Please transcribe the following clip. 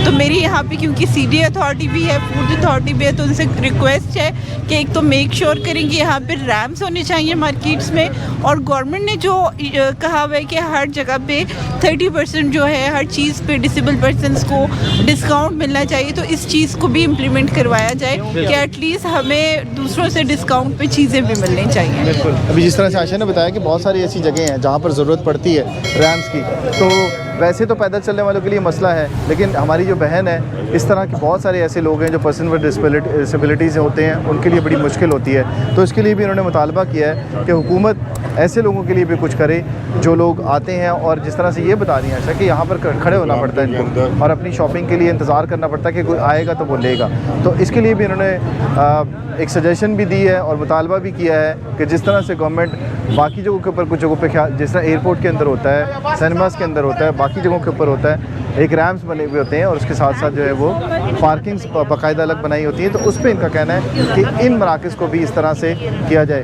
تو میری یہاں پہ کیونکہ سی ڈی اتھارٹی بھی ہے, فوڈ اتھارٹی بھی ہے, تو ان سے ریکویسٹ ہے کہ ایک تو میک شیور کریں کہ یہاں پہ ریمپس ہونے چاہیے مارکیٹس میں, اور گورنمنٹ نے جو کہا ہوا ہے کہ ہر جگہ پہ 30% جو ہے ہر چیز پہ ڈسیبل پرسنس کو ڈسکاؤنٹ ملنا چاہیے, تو اس چیز کو بھی امپلیمنٹ کروایا جائے کہ ایٹ لیسٹ ہمیں دوسروں سے ڈسکاؤنٹ پہ چیزیں بھی ملنی چاہیے. بالکل, ابھی جس طرح سے عائشہ نے بتایا کہ بہت ساری ایسی جگہیں ہیں جہاں پر ضرورت پڑتی ہے ریمپس کی, تو ویسے تو پیدل چلنے والوں کے لیے مسئلہ ہے, لیکن ہماری جو بہن ہے, اس طرح کے بہت سارے ایسے لوگ ہیں جو پرسن ود ڈسیبلٹیز ہوتے ہیں, ان کے لیے بڑی مشکل ہوتی ہے. تو اس کے لیے بھی انہوں نے مطالبہ کیا ہے کہ حکومت ایسے لوگوں کے لیے بھی کچھ کرے جو لوگ آتے ہیں, اور جس طرح سے یہ بتا رہی ہیں اچھا کہ یہاں پر کھڑے ہونا پڑتا ہے ان کو, اور اپنی شاپنگ کے لیے انتظار کرنا پڑتا ہے کہ کوئی آئے گا تو وہ لے گا. تو اس کے لیے بھی انہوں نے ایک سجیشن بھی دی ہے اور مطالبہ بھی کیا ہے کہ جس طرح سے گورنمنٹ باقی جگہوں کے اوپر کچھ جگہوں پہ جس طرح ایئرپورٹ کے اندر ہوتا ہے, سنیماز کے اندر ہوتا ہے, باقی جگہوں کے اوپر ہوتا ہے, ایک ریمپس بنے ہوئے ہوتے ہیں, اور اس کے ساتھ ساتھ جو ہے وہ پارکنگز باقاعدہ الگ بنائی ہوتی ہیں. تو اس پہ ان کا کہنا ہے کہ ان مراکز کو بھی اس طرح سے کیا جائے.